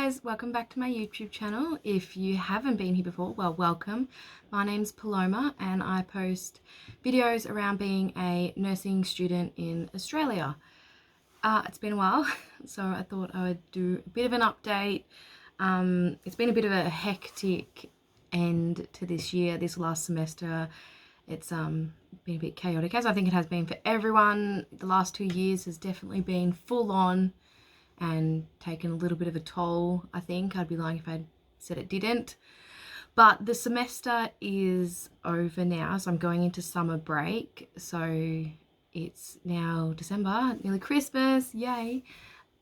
guys, welcome back to my YouTube channel. If you haven't been here before, well, welcome. My name's Paloma and I post videos around being a nursing student in Australia. It's been a while, so I thought I would do a bit of an update. It's been a bit of a hectic end to this year, this last semester. It's been a bit chaotic, as I think it has been for everyone. The last 2 years has definitely been full on and taken a little bit of a toll. I think I'd be lying if I said it didn't. But the semester is over now, so I'm going into summer break. So it's now December, nearly Christmas, yay.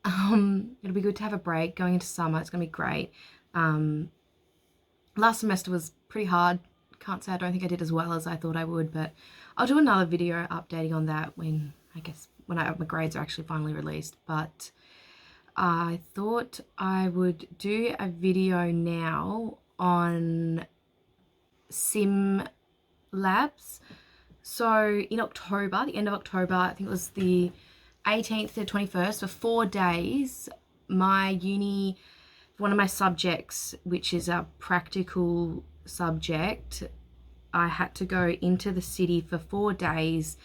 It'll be good to have a break going into summer. It's gonna be great. Last semester was pretty hard. Can't say I don't think I did as well as I thought I would, but I'll do another video updating on that when my grades are actually finally released. But I thought I would do a video now on sim labs. So in October, the end of October, I think it was the 18th to the 21st, for 4 days, my uni, one of my subjects, which is a practical subject, I had to go into the city for 4 days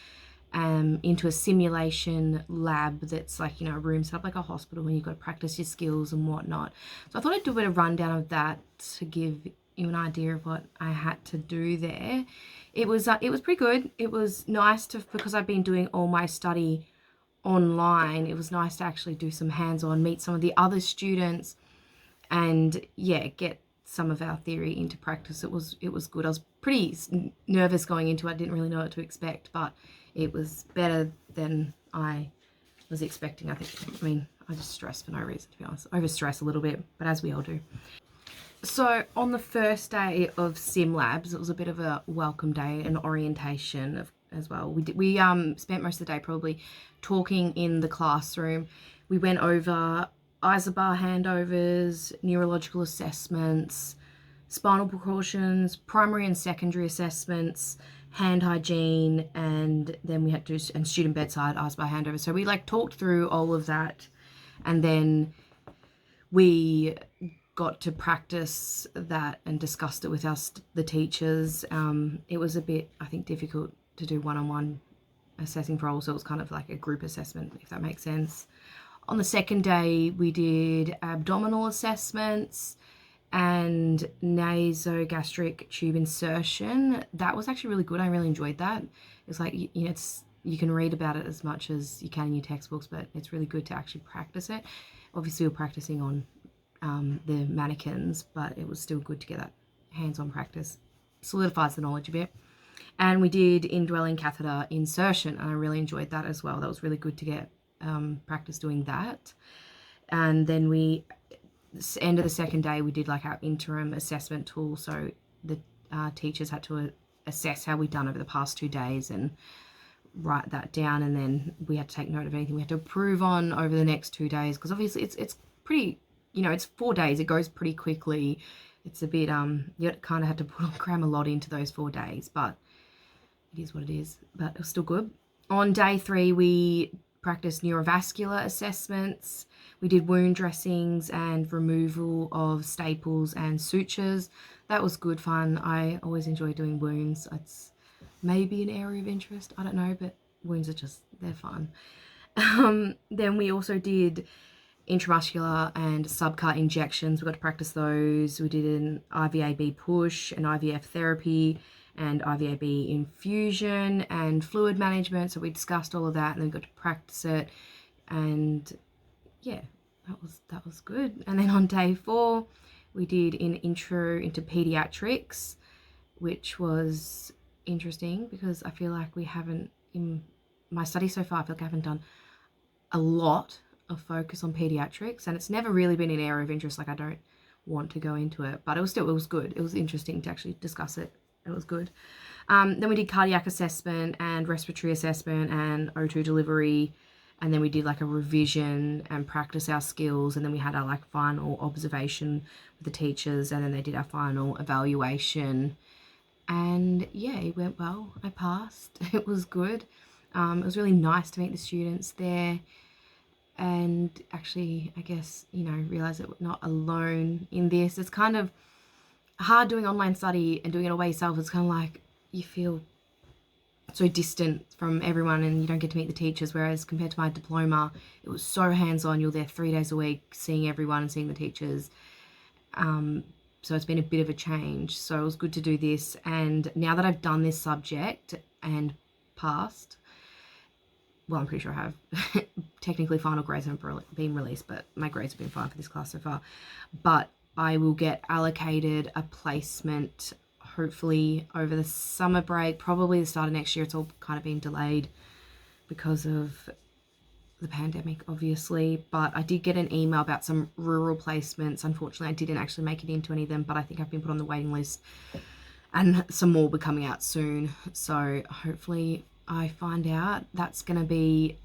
into a simulation lab that's like, a room set up like a hospital when you've got to practice your skills and whatnot. So I thought I'd do a bit of rundown of that to give you an idea of what I had to do there. It was pretty good. It was nice because I've been doing all my study online. It was nice to actually do some hands-on, meet some of the other students, and yeah, get some of our theory into practice. It was good. I was pretty nervous going into it. I didn't really know what to expect, but it was better than I was expecting. I just stressed for no reason, to be honest. Overstress a little bit, but as we all do. So on the first day of sim labs, it was a bit of a welcome day, an orientation as well. We spent most of the day probably talking in the classroom. We went over isobar handovers, neurological assessments, spinal precautions, primary and secondary assessments, hand hygiene, and then we had to do and student bedside isobar handover. So we talked through all of that, and then we got to practice that and discussed it with the teachers. It was a bit, I think, difficult to do one-on-one assessing for all, so it was kind of like a group assessment, if that makes sense. On the second day, we did abdominal assessments and nasogastric tube insertion. That was actually really good. I really enjoyed that. It's like, you can read about it as much as you can in your textbooks, but it's really good to actually practice it. Obviously, we're practicing on the mannequins, but it was still good to get that hands-on practice. Solidifies the knowledge a bit. And we did Indwelling catheter insertion, and I really enjoyed that as well. That was really good to get practice doing that. And then end of the second day, we did our interim assessment tool. So the teachers had to assess how we'd done over the past 2 days and write that down, and then we had to take note of anything we had to improve on over the next 2 days, because obviously it's pretty, it's 4 days, it goes pretty quickly. It's a bit you kind of had to cram a lot into those 4 days, but it is what it is. But it was still good. On day 3, we practiced neurovascular assessments. We did wound dressings and removal of staples and sutures. That was good fun. I always enjoy doing wounds. It's maybe an area of interest, I don't know, but wounds are they're fun. Then we also did intramuscular and subcut injections. We got to practice those. We did an IVAB push, an IVF therapy, and IVAB infusion and fluid management. So we discussed all of that and then got to practice it, and yeah, that was good. And then on day 4, we did an intro into pediatrics, which was interesting because I feel like we haven't, in my study so far, I feel like I haven't done a lot of focus on pediatrics, and it's never really been an area of interest. I don't want to go into it, but it was good. It was interesting to actually discuss it. It was good. Then we did cardiac assessment and respiratory assessment and O2 delivery, and then we did a revision and practice our skills, and then we had our final observation with the teachers, and then they did our final evaluation, and yeah, it went well. I passed. It was good. It was really nice to meet the students there. and actually, I guess, you know, realize that we're not alone in this. It's kind of hard doing online study and doing it all by yourself. It's kind of like you feel so distant from everyone and you don't get to meet the teachers, whereas compared to my diploma, it was so hands-on. You're there 3 days a week seeing everyone and seeing the teachers. So it's been a bit of a change. So it was good to do this, and now that I've done this subject and passed, well, I'm pretty sure I have. Technically final grades haven't been released, but my grades have been fine for this class so far. But I will get allocated a placement hopefully over the summer break, probably the start of next year. It's all kind of been delayed because of the pandemic, obviously, but I did get an email about some rural placements. Unfortunately, I didn't actually make it into any of them, but I think I've been put on the waiting list, and some more will be coming out soon. So hopefully I find out. That's going to be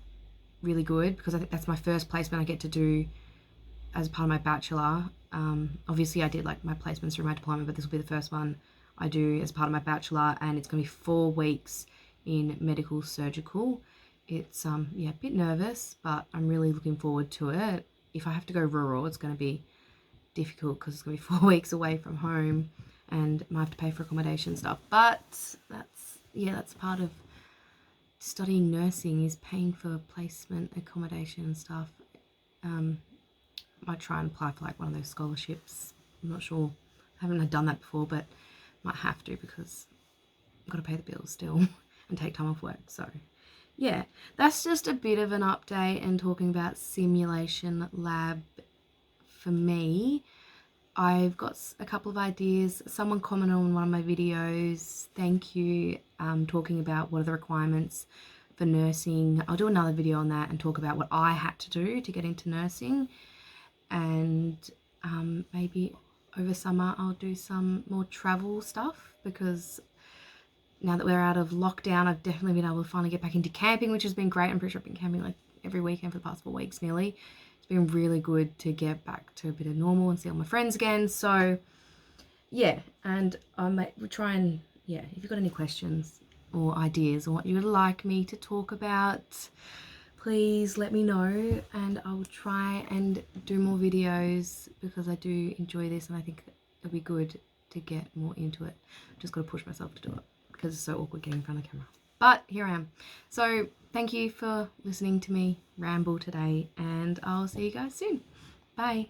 really good because I think that's my first placement I get to do as part of my bachelor. Obviously I did like my placements through my diploma, but this will be the first one I do as part of my bachelor, and it's going to be 4 weeks in medical surgical. It's yeah, a bit nervous, but I'm really looking forward to it. If I have to go rural, it's going to be difficult because it's going to be 4 weeks away from home and I might have to pay for accommodation stuff. But that's part of studying nursing, is paying for placement, accommodation and stuff. Might try and apply for like one of those scholarships. I'm not sure. I haven't done that before, but might have to because I've got to pay the bills still and take time off work. So yeah, that's just a bit of an update and talking about simulation lab for me. I've got a couple of ideas. Someone commented on one of my videos. Thank you. Talking about what are the requirements for nursing. I'll do another video on that and talk about what I had to do to get into nursing. And maybe over summer I'll do some more travel stuff, because now that we're out of lockdown, I've definitely been able to finally get back into camping, which has been great. I'm pretty sure I've been camping like every weekend for the past 4 weeks nearly. It's been really good to get back to a bit of normal and see all my friends again. So yeah, and we'll try and, yeah, if you've got any questions or ideas or what you would like me to talk about, please let me know and I'll try and do more videos, because I do enjoy this and I think it'll be good to get more into it. Just got to push myself to do it because it's so awkward getting in front of the camera. But here I am. So thank you for listening to me ramble today, and I'll see you guys soon. Bye.